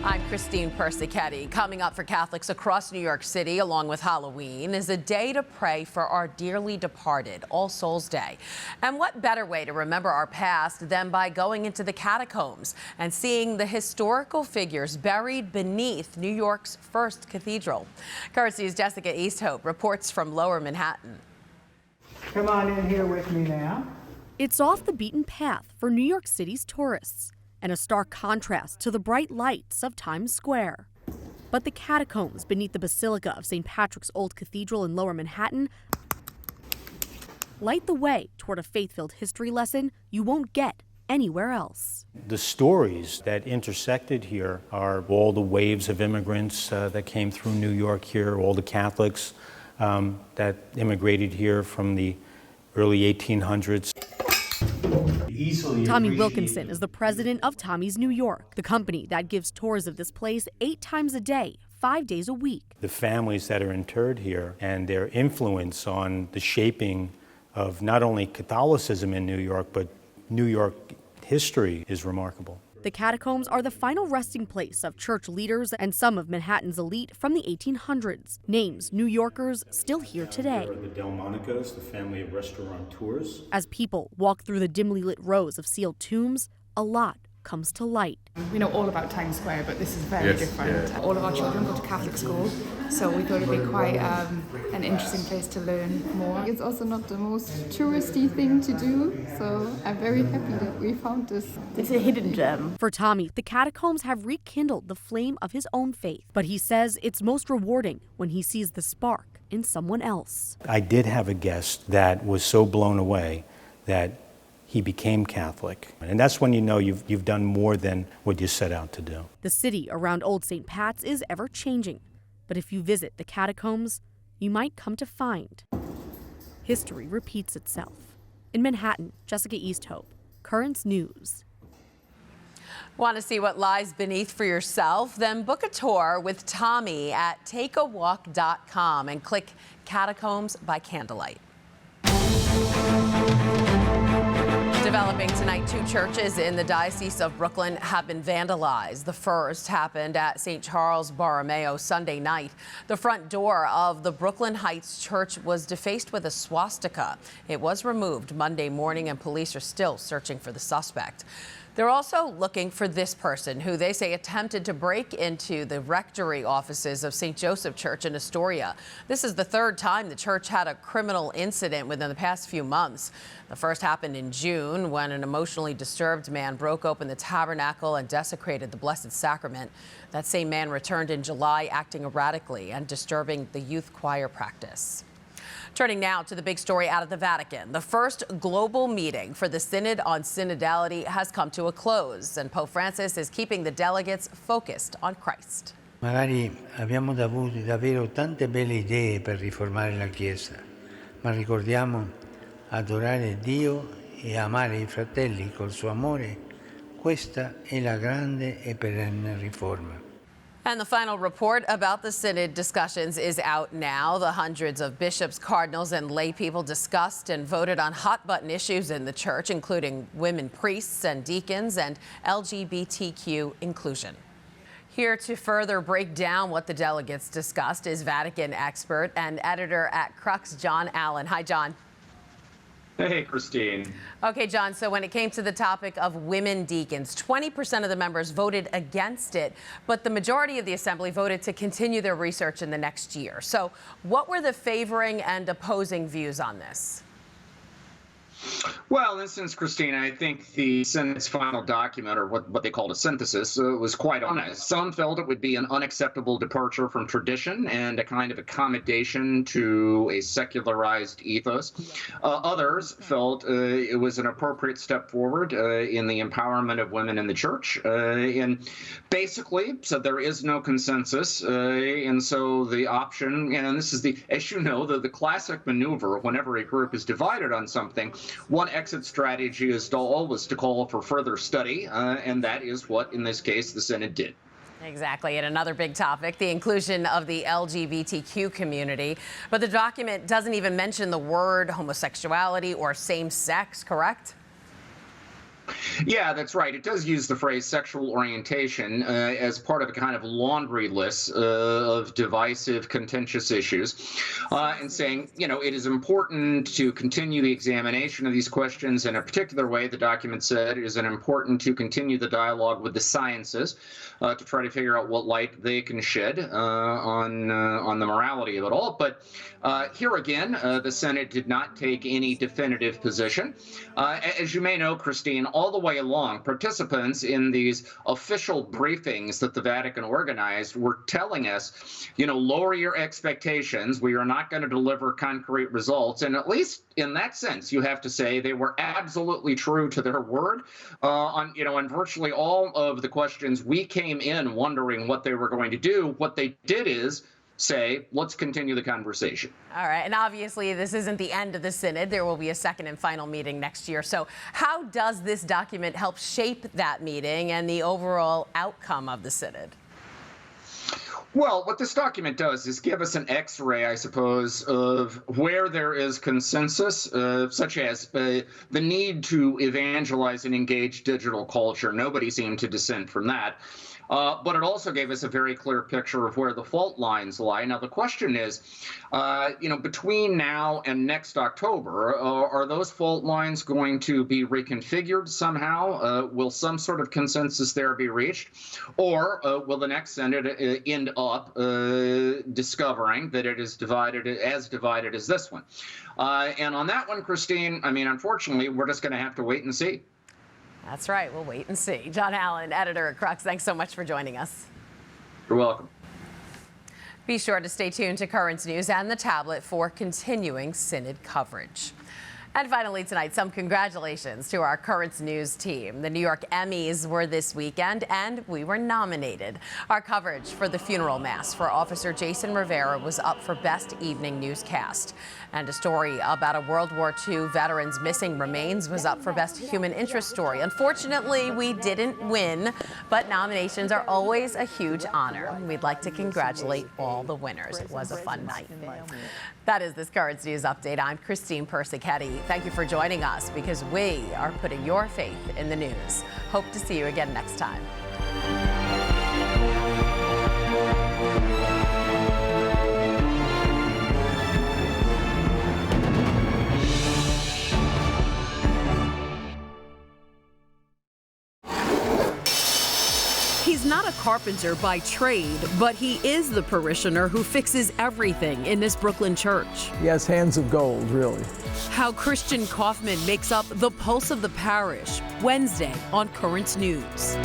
I'm Christine Persichetti. Coming up for Catholics across New York City, along with Halloween, is a day to pray for our dearly departed, All Souls Day. And what better way to remember our past than by going into the catacombs and seeing the historical figures buried beneath New York's first cathedral. Courtesy's Jessica Easthope reports from Lower Manhattan. Come on in here with me now. It's off the beaten path for New York City's tourists, and a stark contrast to the bright lights of Times Square. But the catacombs beneath the Basilica of St. Patrick's Old Cathedral in Lower Manhattan light the way toward a faith-filled history lesson you won't get anywhere else. The stories that intersected here are all the waves of immigrants that came through New York here, all the Catholics that immigrated here from the early 1800s. Tommy Wilkinson is the president of Tommy's New York, the company that gives tours of this place 8 times a day, 5 days a week. The families that are interred here and their influence on the shaping of not only Catholicism in New York, but New York history is remarkable. The catacombs are the final resting place of church leaders and some of Manhattan's elite from the 1800s. Names New Yorkers still here today. There are the Delmonicos, the family of restaurateurs. As people walk through the dimly lit rows of sealed tombs, a lot comes to light. We know all about Times Square, but this is very different. Yeah. All of our children go to Catholic school, so we thought it'd be quite an interesting place to learn more. It's also not the most touristy thing to do, so I'm very happy that we found this. It's a hidden gem. For Tommy, the catacombs have rekindled the flame of his own faith, but he says it's most rewarding when he sees the spark in someone else. I did have a guest that was so blown away that he became Catholic. And that's when you know you've done more than what you set out to do. The city around Old St. Pat's is ever changing. But if you visit the catacombs, you might come to find history repeats itself. In Manhattan, Jessica Easthope, Currents News. Want to see what lies beneath for yourself? Then book a tour with Tommy at takeawalk.com and click Catacombs by Candlelight. Developing tonight, 2 churches in the Diocese of Brooklyn have been vandalized. The first happened at St. Charles Borromeo Sunday night. The front door of the Brooklyn Heights Church was defaced with a swastika. It was removed Monday morning, and police are still searching for the suspect. They're also looking for this person who they say attempted to break into the rectory offices of St. Joseph Church in Astoria. This is the 3rd time the church had a criminal incident within the past few months. The first happened in June when an emotionally disturbed man broke open the tabernacle and desecrated the Blessed Sacrament. That same man returned in July, acting erratically and disturbing the youth choir practice. Turning now to the big story out of the Vatican. The first global meeting for the Synod on Synodality has come to a close, and Pope Francis is keeping the delegates focused on Christ. Magari abbiamo avuto davvero tante belle idee per riformare la Chiesa, ma ricordiamo adorare Dio e amare I fratelli col suo amore. Questa è la grande e perenne riforma. And the final report about the Synod discussions is out now. The hundreds of bishops, cardinals, and lay people discussed and voted on hot-button issues in the church, including women priests and deacons and LGBTQ inclusion. Here to further break down what the delegates discussed is Vatican expert and editor at Crux, John Allen. Hi, John. Hey, Christine. Okay, John, so when it came to the topic of women deacons, 20% of the members voted against it, but the majority of the assembly voted to continue their research in the next year. So what were the favoring and opposing views on this? Well, in this instance, Christine, I think the Synod's final document, or what they called a synthesis, was quite honest. Some felt it would be an unacceptable departure from tradition and a kind of accommodation to a secularized ethos. Others felt it was an appropriate step forward in the empowerment of women in the church. And basically, so there is no consensus. And so the option, and this is as you know, the classic maneuver whenever a group is divided on something. One exit strategy is always to call for further study, and that is what, in this case, the Synod did. Exactly. And another big topic, the inclusion of the LGBTQ community. But the document doesn't even mention the word homosexuality or same sex, correct? Yeah, that's right. It does use the phrase sexual orientation as part of a kind of laundry list of divisive, contentious issues, and saying, it is important to continue the examination of these questions in a particular way. The document said it is important to continue the dialogue with the sciences to try to figure out what light they can shed on the morality of it all. But here again, the Senate did not take any definitive position. As you may know, Christine, all the way along, participants in these official briefings that the Vatican organized were telling us, lower your expectations. We are not going to deliver concrete results. And at least in that sense, you have to say they were absolutely true to their word on virtually all of the questions. We came in wondering what they were going to do. What they did is say, let's continue the conversation. All right, and obviously this isn't the end of the Synod. There will be a second and final meeting next year. So how does this document help shape that meeting and the overall outcome of the Synod? Well, what this document does is give us an X-ray, I suppose, of where there is consensus, such as the need to evangelize and engage digital culture. Nobody seemed to dissent from that. But it also gave us a very clear picture of where the fault lines lie. Now, the question is, between now and next October, are those fault lines going to be reconfigured somehow? Will some sort of consensus there be reached? Or will the next Synod end up discovering that it is divided as this one? And on that one, Christine, unfortunately, we're just going to have to wait and see. That's right. We'll wait and see. John Allen, editor at Crux, thanks so much for joining us. You're welcome. Be sure to stay tuned to Currents News and the tablet for continuing Synod coverage. And finally tonight, some congratulations to our Currents News team. The New York Emmys were this weekend, and we were nominated. Our coverage for the funeral mass for Officer Jason Rivera was up for Best Evening Newscast. And a story about a World War II veteran's missing remains was up for Best Human Interest Story. Unfortunately, we didn't win, but nominations are always a huge honor. We'd like to congratulate all the winners. It was a fun night. That is this Currents News Update. I'm Christine Persichetti. Thank you for joining us because we are putting your faith in the news. Hope to see you again next time. He's not a carpenter by trade, but he is the parishioner who fixes everything in this Brooklyn church. He has hands of gold, really. How Christian Kaufman makes up the pulse of the parish, Wednesday on Currents News.